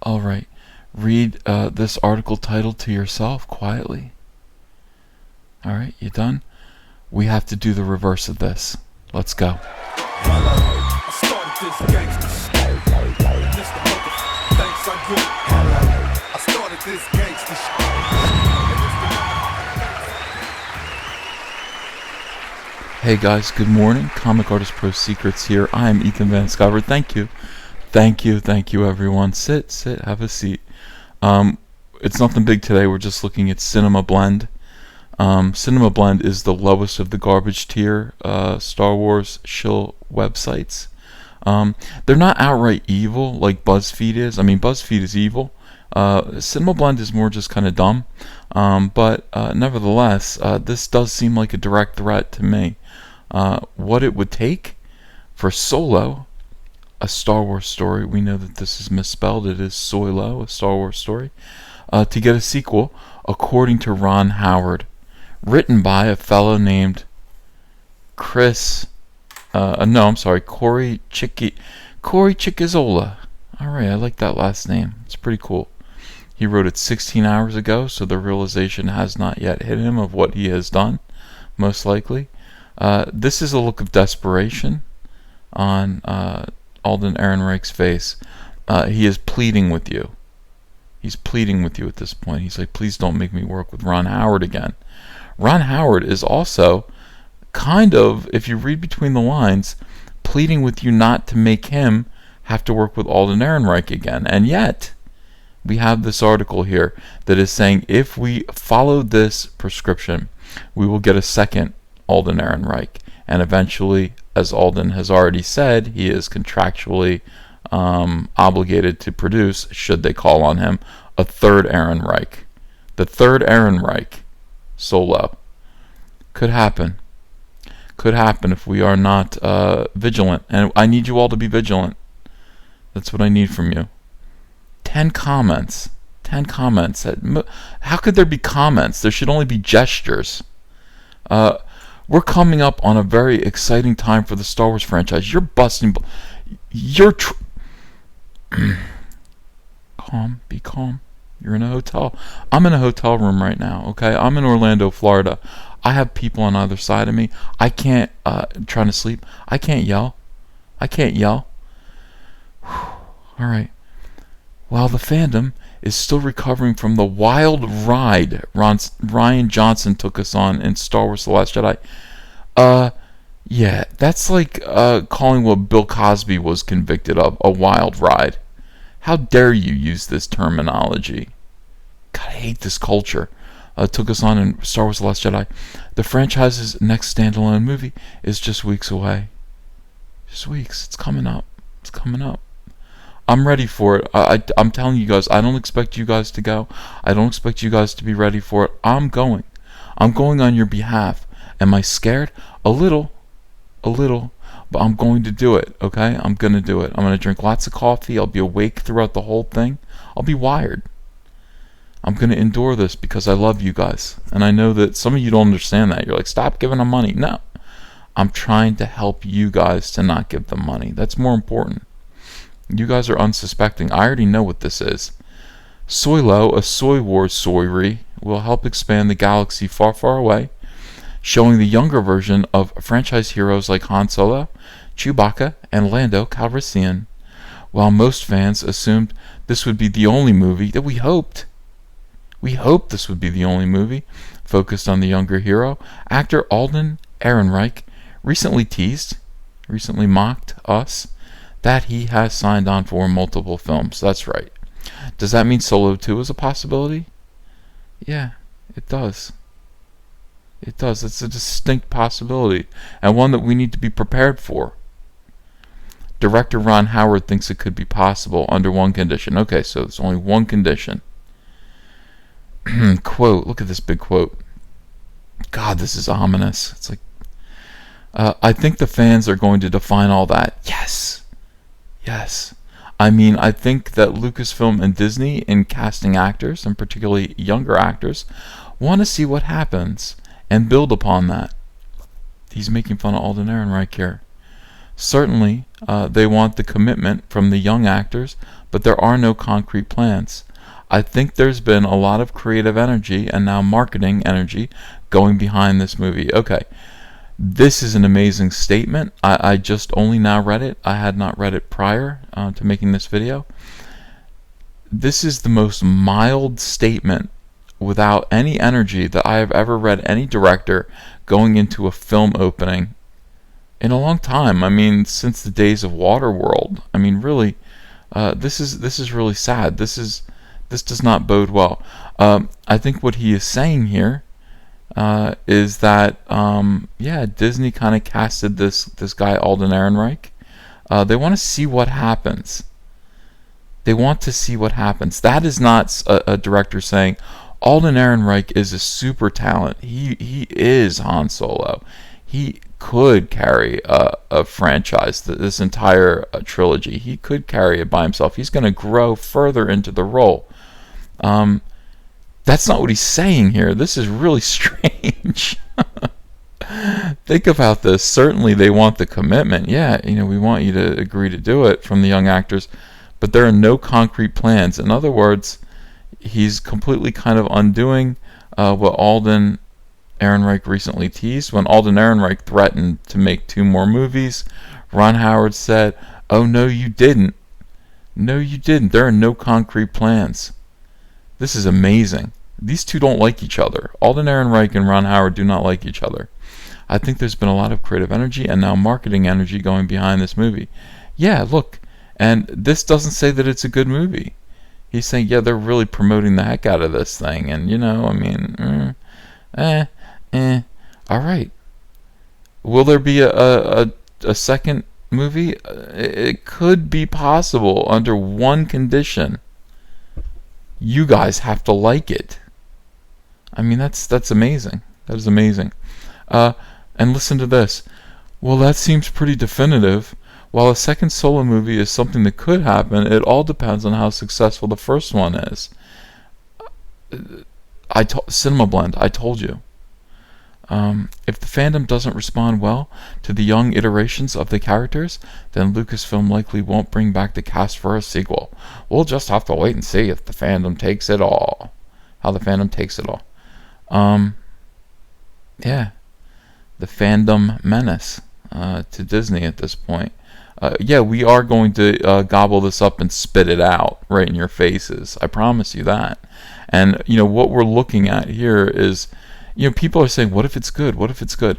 All right. Read this article title to yourself quietly. All right, you done? We have to do the reverse of this. Let's go. Hey guys, good morning. Comic Artist Pro Secrets here. I am Ethan Van Sciver. Thank you everyone. Sit, have a seat. It's nothing big today. We're just looking at Cinema Blend. Cinema Blend is the lowest of the garbage tier Star Wars shill websites. They're not outright evil like BuzzFeed is. I mean, BuzzFeed is evil. Cinema Blend is more just kind of dumb. But nevertheless, this does seem like a direct threat to me. What it would take for Soylo, a Star Wars story, we know that this is misspelled, it is Soylo, a Star Wars story, to get a sequel, according to Ron Howard, written by a fellow named Corey Chiquizola. Alright, I like that last name. It's pretty cool. He wrote it 16 hours ago, so the realization has not yet hit him of what he has done, most likely. This is a look of desperation on Alden Ehrenreich's face. He is pleading with you. He's pleading with you at this point. He's like, please don't make me work with Ron Howard again. Ron Howard is also kind of, if you read between the lines, pleading with you not to make him have to work with Alden Ehrenreich again. And yet, we have this article here that is saying if we follow this prescription, we will get a second Alden Ehrenreich. And eventually, as Alden has already said, he is contractually obligated to produce, should they call on him, a third Ehrenreich. The third Ehrenreich, Soylo. Could happen. Could happen if we are not vigilant. And I need you all to be vigilant. That's what I need from you. 10 comments. 10 comments. How could there be comments? There should only be gestures. We're coming up on a very exciting time for the Star Wars franchise. You're busting. Calm. Be calm. You're in a hotel. I'm in a hotel room right now, okay? I'm in Orlando, Florida. I have people on either side of me. I can't, trying to sleep. I can't yell. Alright. While the fandom is still recovering from the wild ride Rian Johnson took us on in Star Wars The Last Jedi, yeah, that's like calling what Bill Cosby was convicted of a wild ride. How dare you use this terminology? God, I hate this culture. Took us on in Star Wars The Last Jedi. The franchise's next standalone movie is just weeks away. Just weeks. It's coming up. I'm ready for it. I'm telling you guys, I don't expect you guys to go. I don't expect you guys to be ready for it. I'm going. I'm going on your behalf. Am I scared? A little. But I'm going to do it, okay? I'm going to do it. I'm going to drink lots of coffee. I'll be awake throughout the whole thing. I'll be wired. I'm going to endure this because I love you guys. And I know that some of you don't understand that. You're like, stop giving them money. No. I'm trying to help you guys to not give them money. That's more important. You guys are unsuspecting. I already know what this is. Soylo, a Soy Wars story, will help expand the galaxy far, far away, showing the younger version of franchise heroes like Han Solo, Chewbacca, and Lando Calrissian. While most fans assumed this would be the only movie that we hoped this would be the only movie focused on the younger hero, actor Alden Ehrenreich recently mocked us that he has signed on for multiple films. That's right. Does that mean Solo 2 is a possibility? Yeah, it does. It does. It's a distinct possibility, and one that we need to be prepared for. Director Ron Howard thinks it could be possible under one condition. Okay, so there's only one condition. Quote, look at this big quote. God, this is ominous. It's like, I think the fans are going to define all that. Yes. I mean, I think that Lucasfilm and Disney, in casting actors, and particularly younger actors, want to see what happens and build upon that. He's making fun of Alden Ehrenreich here. Certainly, they want the commitment from the young actors, but there are no concrete plans. I think there's been a lot of creative energy and now marketing energy going behind this movie. Okay, this is an amazing statement. I just only now read it. I had not read it prior to making this video. This is the most mild statement without any energy that I have ever read any director going into a film opening in a long time. I mean, since the days of Waterworld. I mean, really, this is really sad. This does not bode well. I think what he is saying here is that Disney kind of casted this guy Alden Ehrenreich. They want to see what happens. They want to see what happens. That is not a director saying Alden Ehrenreich is a super talent. He is Han Solo. He could carry a franchise, this entire trilogy. He could carry it by himself. He's going to grow further into the role. That's not what he's saying here. This is really strange. Think about this. Certainly they want the commitment. Yeah, we want you to agree to do it from the young actors, but there are no concrete plans. In other words, he's completely kind of undoing what Alden Ehrenreich recently teased. When Alden Ehrenreich threatened to make 2 more movies, Ron Howard said, "Oh, no, you didn't. No, you didn't. There are no concrete plans." This is amazing. These two don't like each other. Alden Ehrenreich and Ron Howard do not like each other. I think there's been a lot of creative energy and now marketing energy going behind this movie. Yeah, look, and this doesn't say that it's a good movie. He's saying, yeah, they're really promoting the heck out of this thing, and all right. Will there be a second movie? It could be possible under one condition. You guys have to like it. I mean, that's amazing. That is amazing. And listen to this. Well, that seems pretty definitive. While a second Solo movie is something that could happen, it all depends on how successful the first one is. Cinema Blend, I told you. If the fandom doesn't respond well to the young iterations of the characters, then Lucasfilm likely won't bring back the cast for a sequel. We'll just have to wait and see if the fandom takes it all. How the fandom takes it all. Yeah. The fandom menace to Disney at this point. We are going to gobble this up and spit it out right in your faces. I promise you that. And, what we're looking at here is, people are saying, what if it's good? What if it's good?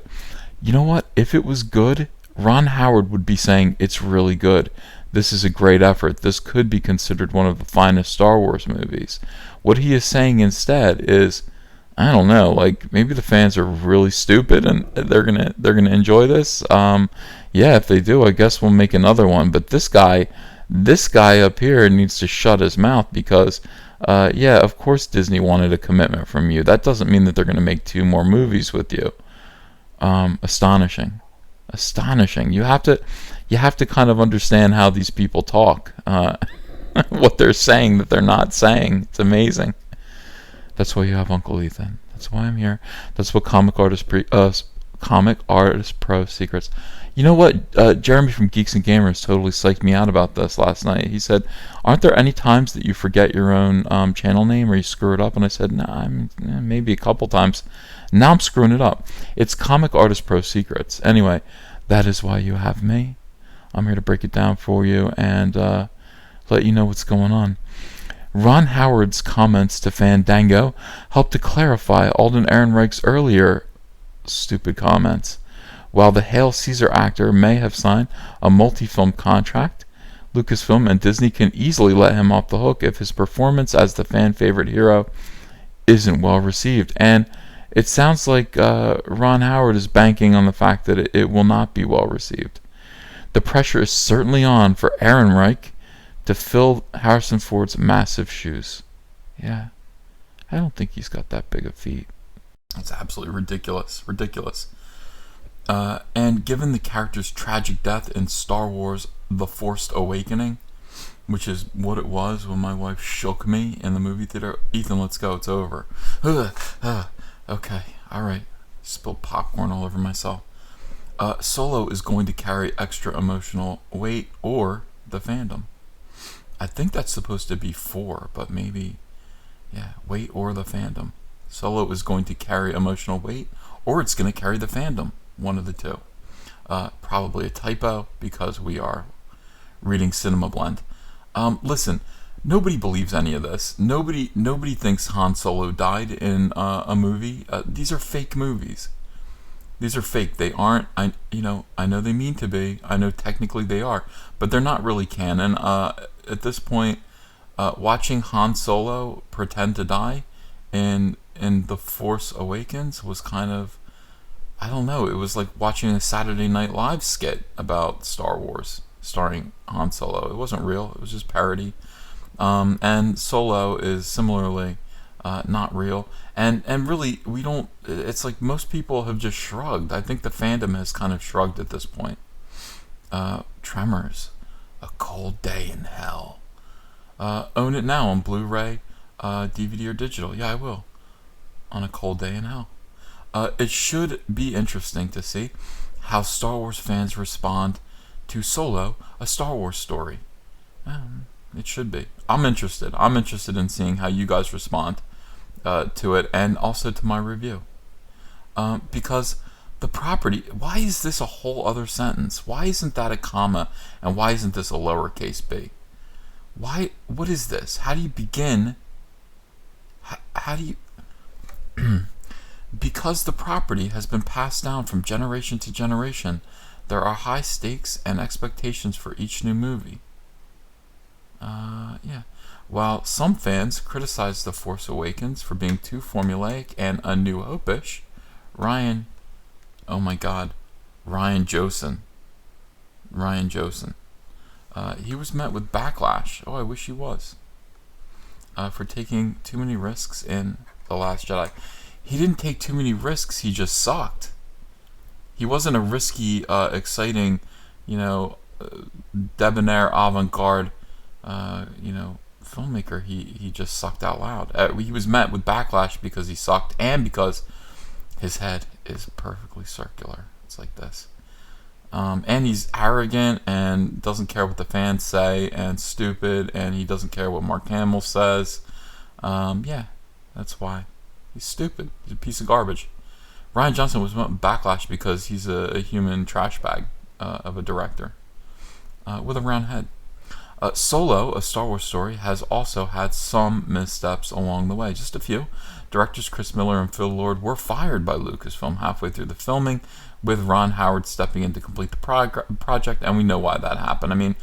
You know what? If it was good, Ron Howard would be saying, it's really good. This is a great effort. This could be considered one of the finest Star Wars movies. What he is saying instead is, I don't know, like maybe the fans are really stupid and they're gonna enjoy this. If they do, I guess we'll make another one. But this guy up here needs to shut his mouth because, of course Disney wanted a commitment from you. That doesn't mean that they're gonna make 2 more movies with you. Astonishing. You have to kind of understand how these people talk. What they're saying that they're not saying. It's amazing. That's why you have Uncle Ethan. That's why I'm here. That's what Comic Artist Pro Secrets. You know what? Jeremy from Geeks and Gamers totally psyched me out about this last night. He said, "Aren't there any times that you forget your own channel name or you screw it up?" And I said, "Nah, maybe a couple times." Now I'm screwing it up. It's Comic Artist Pro Secrets. Anyway, that is why you have me. I'm here to break it down for you and let you know what's going on. Ron Howard's comments to Fandango helped to clarify Alden Ehrenreich's earlier stupid comments. While the Hail Caesar actor may have signed a multi-film contract, Lucasfilm and Disney can easily let him off the hook if his performance as the fan-favorite hero isn't well received. And it sounds like Ron Howard is banking on the fact that it will not be well received. The pressure is certainly on for Ehrenreich to fill Harrison Ford's massive shoes. Yeah, I don't think he's got that big of feet. It's absolutely ridiculous. And given the character's tragic death in Star Wars The Forced Awakening, which is what it was when my wife shook me in the movie theater, Ethan, let's go, it's over. Okay, alright. Spilled popcorn all over myself. Solo is going to carry extra emotional weight or the fandom. I think that's supposed to be 4, but maybe, yeah, weight or the fandom. Solo is going to carry emotional weight, or it's going to carry the fandom. One of the two. Probably a typo because we are reading Cinema Blend. Listen, nobody believes any of this. Nobody thinks Han Solo died in a movie. These are fake movies. These are fake. They aren't. I know they mean to be. I know technically they are, but they're not really canon. At this point, watching Han Solo pretend to die in The Force Awakens was kind of, I don't know. It was like watching a Saturday Night Live skit about Star Wars starring Han Solo. It wasn't real. It was just parody. And Solo is similarly not real. And really, we don't. It's like most people have just shrugged. I think the fandom has kind of shrugged at this point. Tremors, A Cold Day in Hell. Own it now on Blu-ray, DVD, or digital. Yeah, I will. On A Cold Day in Hell. It should be interesting to see how Star Wars fans respond to Solo, a Star Wars story. It should be. I'm interested. I'm interested in seeing how you guys respond to it, and also to my review. Because the property, why is this a whole other sentence? Why isn't that a comma, and why isn't this a lowercase b? Why? What is this? How do you begin? How do you? Because the property has been passed down from generation to generation, there are high stakes and expectations for each new movie. Yeah. While some fans criticize The Force Awakens for being too formulaic and A New Hope-ish, Ryan, oh my god, Ryan Johnson. He was met with backlash. Oh, I wish he was. For taking too many risks in The Last Jedi. He didn't take too many risks, he just sucked. He wasn't a risky, exciting, debonair avant-garde, filmmaker. He just sucked out loud. He was met with backlash because he sucked, and because his head is perfectly circular. It's like this. And he's arrogant and doesn't care what the fans say, and stupid, and he doesn't care what Mark Hamill says. Yeah, that's why. He's stupid. He's a piece of garbage. Ryan Johnson was met with backlash because he's a human trash bag of a director with a round head. Solo, a Star Wars story, has also had some missteps along the way. Just a few. Directors Chris Miller and Phil Lord were fired by Lucasfilm halfway through the filming, with Ron Howard stepping in to complete the project, and we know why that happened. I mean,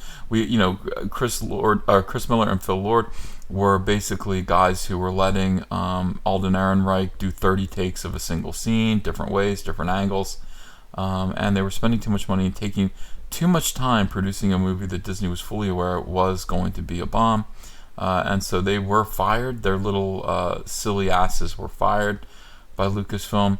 Chris Miller and Phil Lord were basically guys who were letting Alden Ehrenreich do 30 takes of a single scene, different ways, different angles, and they were spending too much money and taking too much time producing a movie that Disney was fully aware was going to be a bomb. And so they were fired. Their little silly asses were fired by Lucasfilm.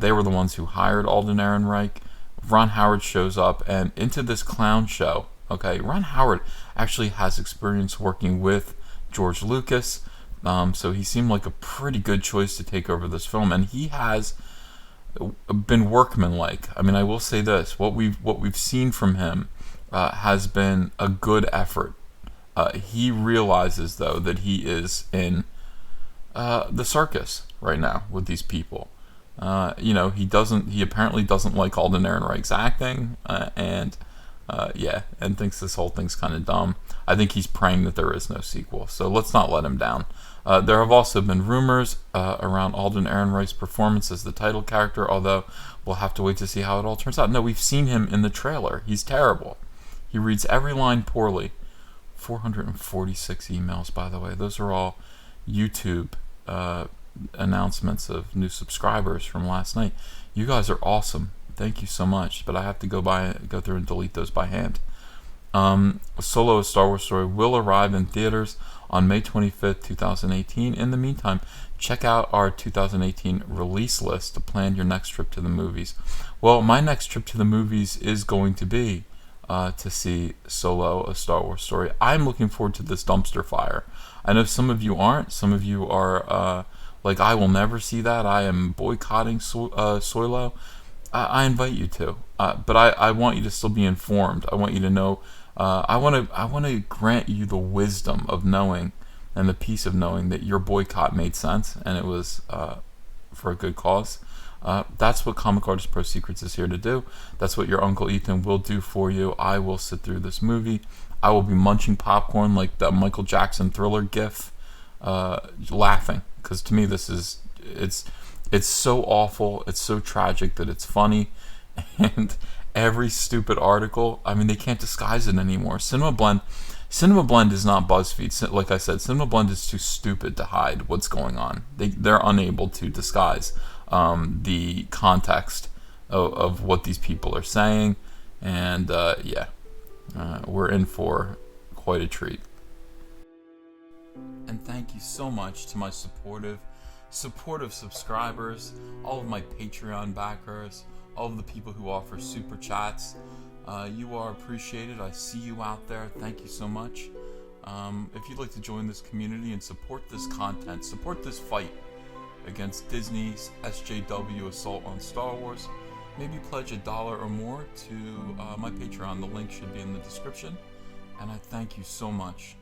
They were the ones who hired Alden Ehrenreich. Ron Howard shows up, and into this clown show. Okay, Ron Howard actually has experience working with George Lucas, so he seemed like a pretty good choice to take over this film, and he has been workmanlike. I mean, I will say this: what we've seen from him has been a good effort. He realizes, though, that he is in the circus right now with these people. He apparently doesn't like Alden Ehrenreich's acting, and thinks this whole thing's kind of dumb. I think he's praying that there is no sequel, so let's not let him down. There have also been rumors around Alden Ehrenreich's performance as the title character, although we'll have to wait to see how it all turns out. No, we've seen him in the trailer. He's terrible. He reads every line poorly. 446 emails, by the way. Those are all YouTube announcements of new subscribers from last night. You guys are awesome. Thank you so much. But I have to go through and delete those by hand. Solo, a Star Wars story, will arrive in theaters on May 25th, 2018. In the meantime, check out our 2018 release list to plan your next trip to the movies. Well, my next trip to the movies is going to be to see Solo, a Star Wars story. I'm looking forward to this dumpster fire. I know some of you aren't. Some of you are like, I will never see that. I am boycotting Soylo. I invite you to. But I want you to still be informed. I want you to know I want to grant you the wisdom of knowing and the peace of knowing that your boycott made sense and it was for a good cause. That's what Comic Artist Pro Secrets is here to do. That's what your Uncle Ethan will do for you. I will sit through this movie. I will be munching popcorn like the Michael Jackson Thriller gif, laughing, because to me this is it's so awful, it's so tragic that it's funny, and every stupid article. I mean, they can't disguise it anymore. Cinema Blend is not BuzzFeed. Like I said, Cinema Blend is too stupid to hide what's going on. They're unable to disguise the context of what these people are saying, and yeah, we're in for quite a treat. And thank you so much to my supportive subscribers, all of my Patreon backers, all of the people who offer super chats. You are appreciated. I see you out there. Thank you so much. If you'd like to join this community and support this content, support this fight against Disney's SJW assault on Star Wars, maybe pledge $1 or more to my Patreon. The link should be in the description. And I thank you so much.